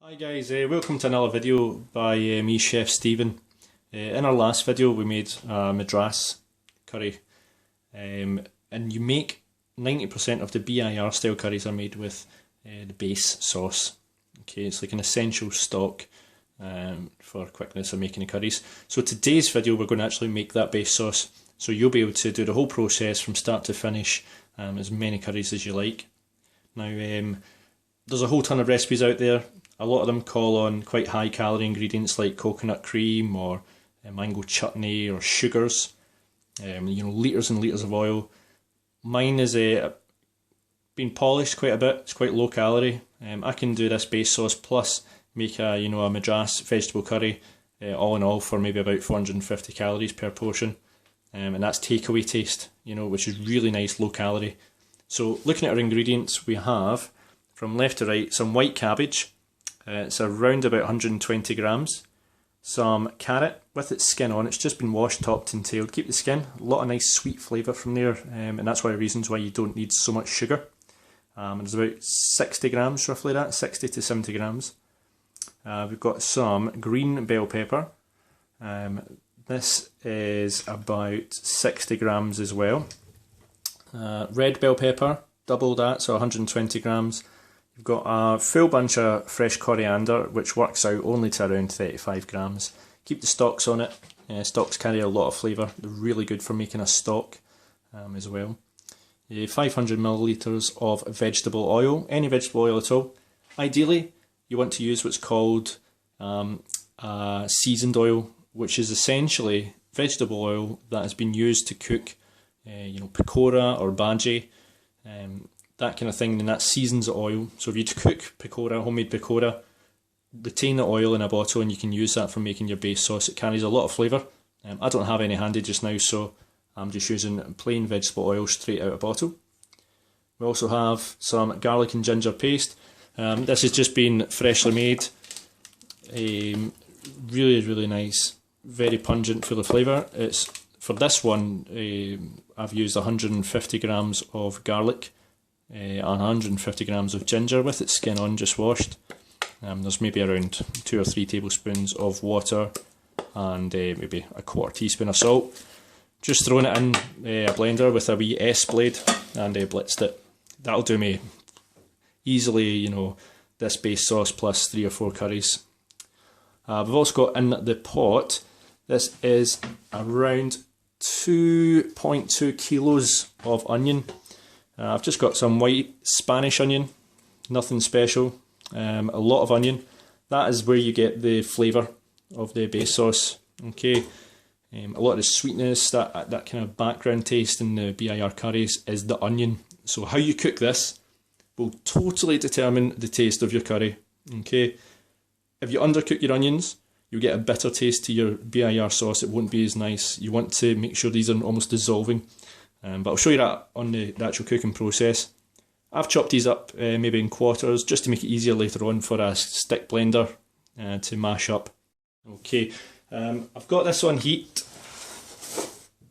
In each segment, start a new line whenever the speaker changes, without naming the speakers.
Hi guys, welcome to another video by me, Chef Stephen. In our last video we made Madras curry, and you make 90% of the BIR style curries are made with the base sauce. Okay, it's like an essential stock for quickness of making the curries. So today's video we're going to actually make that base sauce, so you'll be able to do the whole process from start to finish, as many curries as you like. Now there's a whole ton of recipes out there. A lot of them call on quite high calorie ingredients like coconut cream or mango chutney or sugars, litres and litres of oil. Mine is been polished quite a bit, it's quite low calorie. I can do this base sauce plus make a Madras vegetable curry, all in all for maybe about 450 calories per portion, and that's takeaway taste, which is really nice, low calorie. So looking at our ingredients, we have from left to right some white cabbage. It's around about 120 grams. Some carrot with its skin on, it's just been washed, topped and tailed. Keep the skin, a lot of nice sweet flavour from there, and that's one of the reasons why you don't need so much sugar. And there's about 60 grams, roughly that, 60 to 70 grams. We've got some green bell pepper. This is about 60 grams as well. Red bell pepper, double that, so 120 grams. We've got a full bunch of fresh coriander, which works out only to around 35 grams. Keep the stalks on it. Stalks carry a lot of flavour. They're really good for making a stock as well. 500 millilitres of vegetable oil, any vegetable oil at all. Ideally, you want to use what's called seasoned oil, which is essentially vegetable oil that has been used to cook, pakora or bhaji. That kind of thing, and that seasons the oil. So if you cook pakora, homemade pakora, retain the oil in a bottle and you can use that for making your base sauce. It carries a lot of flavour. I don't have any handy just now, so I'm just using plain vegetable oil straight out of a bottle. We also have some garlic and ginger paste. This has just been freshly made. Really, really nice, very pungent, full of flavour. For this one, I've used 150 grams of garlic. And 150 grams of ginger with its skin on, just washed. There's maybe around 2 or 3 tablespoons of water and maybe a quarter teaspoon of salt. Just throwing it in a blender with a wee S blade and blitzed it. That'll do me easily, this base sauce plus 3 or 4 curries. We've also got in the pot, this is around 2.2 kilos of onion. I've just got some white Spanish onion, nothing special, a lot of onion. That is where you get the flavour of the base sauce. Okay, a lot of the sweetness, that kind of background taste in the BIR curries is the onion. So how you cook this will totally determine the taste of your curry. Okay, if you undercook your onions, you'll get a bitter taste to your BIR sauce. It won't be as nice. You want to make sure these are almost dissolving. But I'll show you that on the actual cooking process. I've chopped these up maybe in quarters just to make it easier later on for a stick blender to mash up. Okay, I've got this on heat.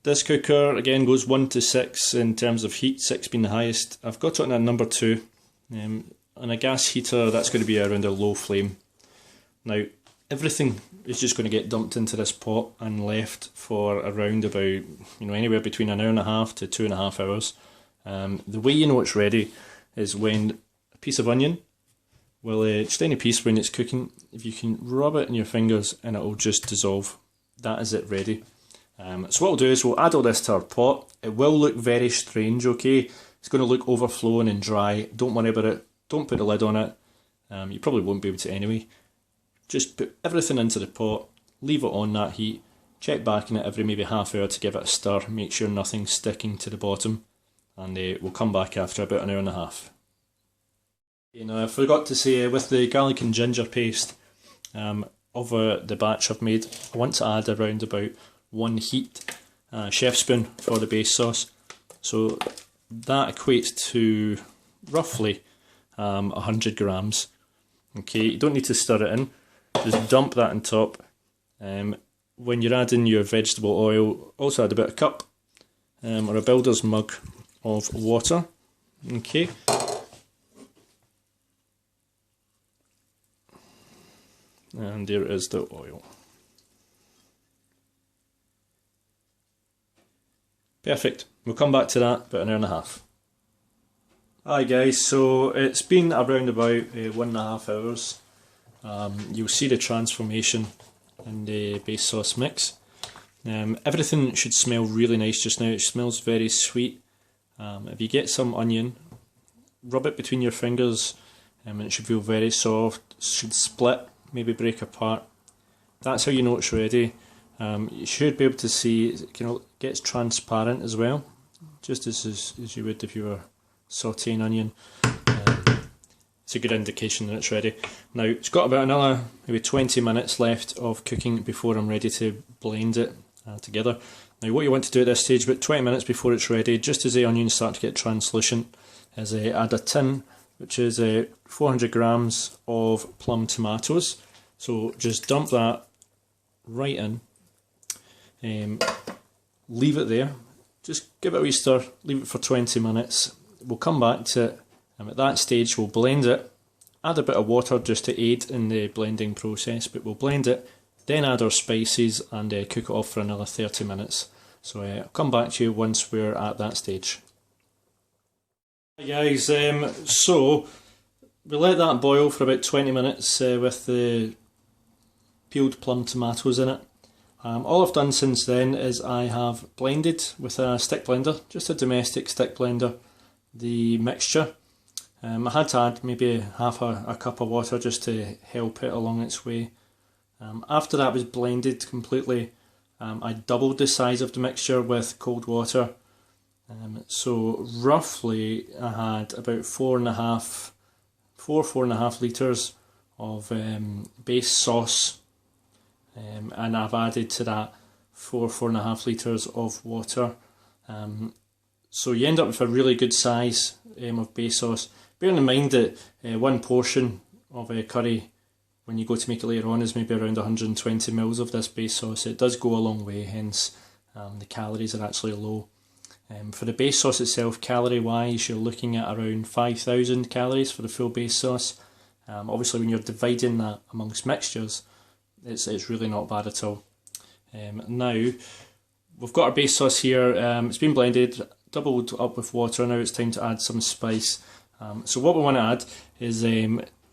This cooker again goes 1 to 6 in terms of heat, 6 being the highest. I've got it on a number 2. On a gas heater, that's going to be around a low flame. Now, everything is just going to get dumped into this pot and left for around about, anywhere between an hour and a half to 2.5 hours. The way you know it's ready is when a piece of onion, just any piece when it's cooking, if you can rub it in your fingers and it will just dissolve. That is it ready. So what we'll do is we'll add all this to our pot. It will look very strange, okay? It's going to look overflowing and dry. Don't worry about it. Don't put a lid on it. You probably won't be able to anyway. Just put everything into the pot, leave it on that heat, check back in it every maybe half hour to give it a stir, make sure nothing's sticking to the bottom, and we'll come back after about an hour and a half. I forgot to say, with the garlic and ginger paste of the batch I've made, I want to add around about 1 heat chef spoon for the base sauce. So that equates to roughly 100 grams. Okay, you don't need to stir it in. Just dump that on top. When you're adding your vegetable oil, also add about a cup or a builder's mug of water. Okay, and there is the oil. Perfect. We'll come back to that about an hour and a half. Hi guys, so it's been around about 1.5 hours. You'll see the transformation in the base sauce mix. Everything should smell really nice just now. It smells very sweet. If you get some onion, rub it between your fingers and it should feel very soft. It should split, maybe break apart. That's how you know it's ready. You should be able to see it gets transparent as well, just as you would if you were sauteing onion. It's a good indication that it's ready. Now it's got about another maybe 20 minutes left of cooking before I'm ready to blend it together. Now what you want to do at this stage, about 20 minutes before it's ready, just as the onions start to get translucent, is add a tin, which is 400 grams of plum tomatoes. So just dump that right in, leave it there, just give it a wee stir, leave it for 20 minutes. We'll come back to it, and at that stage we'll blend it, add a bit of water just to aid in the blending process, but we'll blend it, then add our spices and cook it off for another 30 minutes. So I'll come back to you once we're at that stage. Hi guys, so we let that boil for about 20 minutes with the peeled plum tomatoes in it. All I've done since then is I have blended with a stick blender, just a domestic stick blender, the mixture. I had to add maybe half a cup of water just to help it along its way. After that was blended completely, I doubled the size of the mixture with cold water. So roughly I had about 4.5 litres of base sauce, and I've added to that 4.5 litres of water. So you end up with a really good size of base sauce. Bearing in mind that one portion of curry, when you go to make it later on, is maybe around 120 mils of this base sauce. It does go a long way, hence the calories are actually low. For the base sauce itself, calorie wise, you're looking at around 5,000 calories for the full base sauce. Obviously when you're dividing that amongst mixtures, it's really not bad at all. Now we've got our base sauce here, it's been blended, doubled up with water. Now it's time to add some spice. So what we want to add is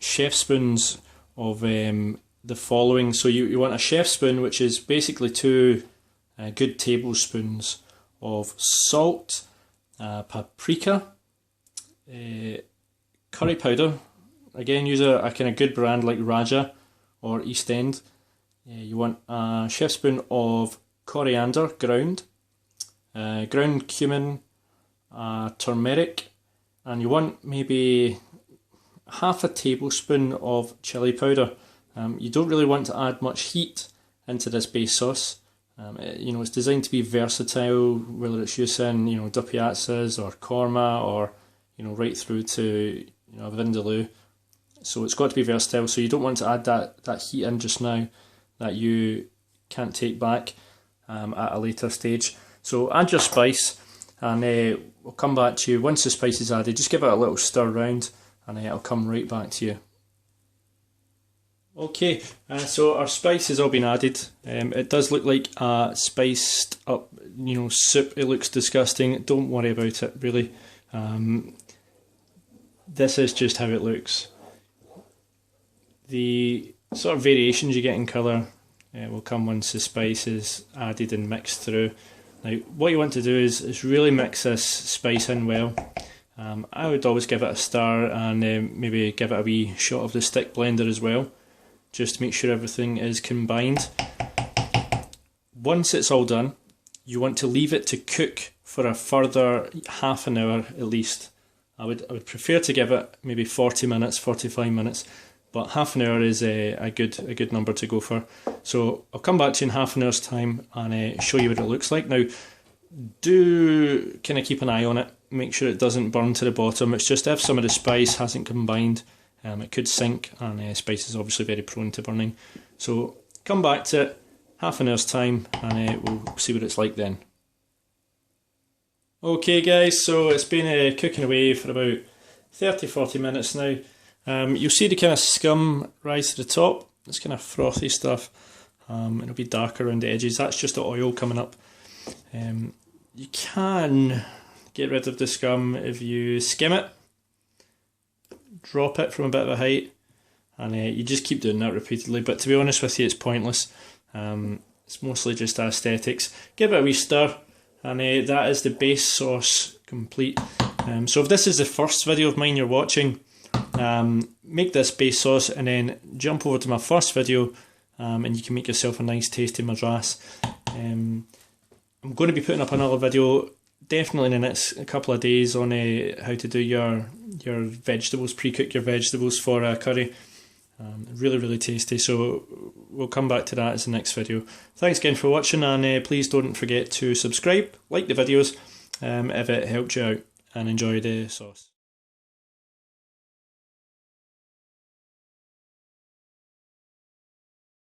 chef spoons of the following. So you want a chef spoon, which is basically 2 good tablespoons of salt, paprika, curry powder. Again, use a kind of good brand like Raja or East End. You want a chef spoon of corriander ground, ground cumin, turmeric, and you want maybe half a tablespoon of chilli powder. You don't really want to add much heat into this base sauce. It's designed to be versatile, whether it's using dupiazzas or korma or right through to vindaloo. So it's got to be versatile. So you don't want to add that heat in just now that you can't take back at a later stage. So add your spice, and we'll come back to you once the spice is added. Just give it a little stir round, and I'll come right back to you. Okay, so our spice has all been added. It does look like a spiced up, soup. It looks disgusting. Don't worry about it, really. This is just how it looks. The sort of variations you get in colour will come once the spice is added and mixed through. Now, what you want to do is really mix this spice in well. I would always give it a stir and maybe give it a wee shot of the stick blender as well, just to make sure everything is combined. Once it's all done, you want to leave it to cook for a further half an hour at least. I would prefer to give it maybe 40 minutes, 45 minutes, but half an hour is a good number to go for. So I'll come back to you in half an hour's time and show you what it looks like. Now, do kind of keep an eye on it, make sure it doesn't burn to the bottom. It's just if some of the spice hasn't combined, it could sink, and spice is obviously very prone to burning. So come back to it, half an hour's time, and we'll see what it's like then. Okay guys, so it's been cooking away for about 30-40 minutes now. You'll see the kind of scum rise to the top. this kind of frothy stuff. It'll be darker around the edges. That's just the oil coming up. You can get rid of the scum if you skim it, drop it from a bit of a height, and you just keep doing that repeatedly. But to be honest with you, it's pointless. It's mostly just aesthetics. Give it a wee stir, and that is the base sauce complete. So if this is the first video of mine you're watching, make this base sauce and then jump over to my first video, and you can make yourself a nice tasty madras. I'm going to be putting up another video definitely in the next couple of days on how to do your vegetables, pre-cook your vegetables for a curry. Really, really tasty, so we'll come back to that as the next video. Thanks again for watching, and please don't forget to subscribe, like the videos if it helped you out, and enjoy the sauce.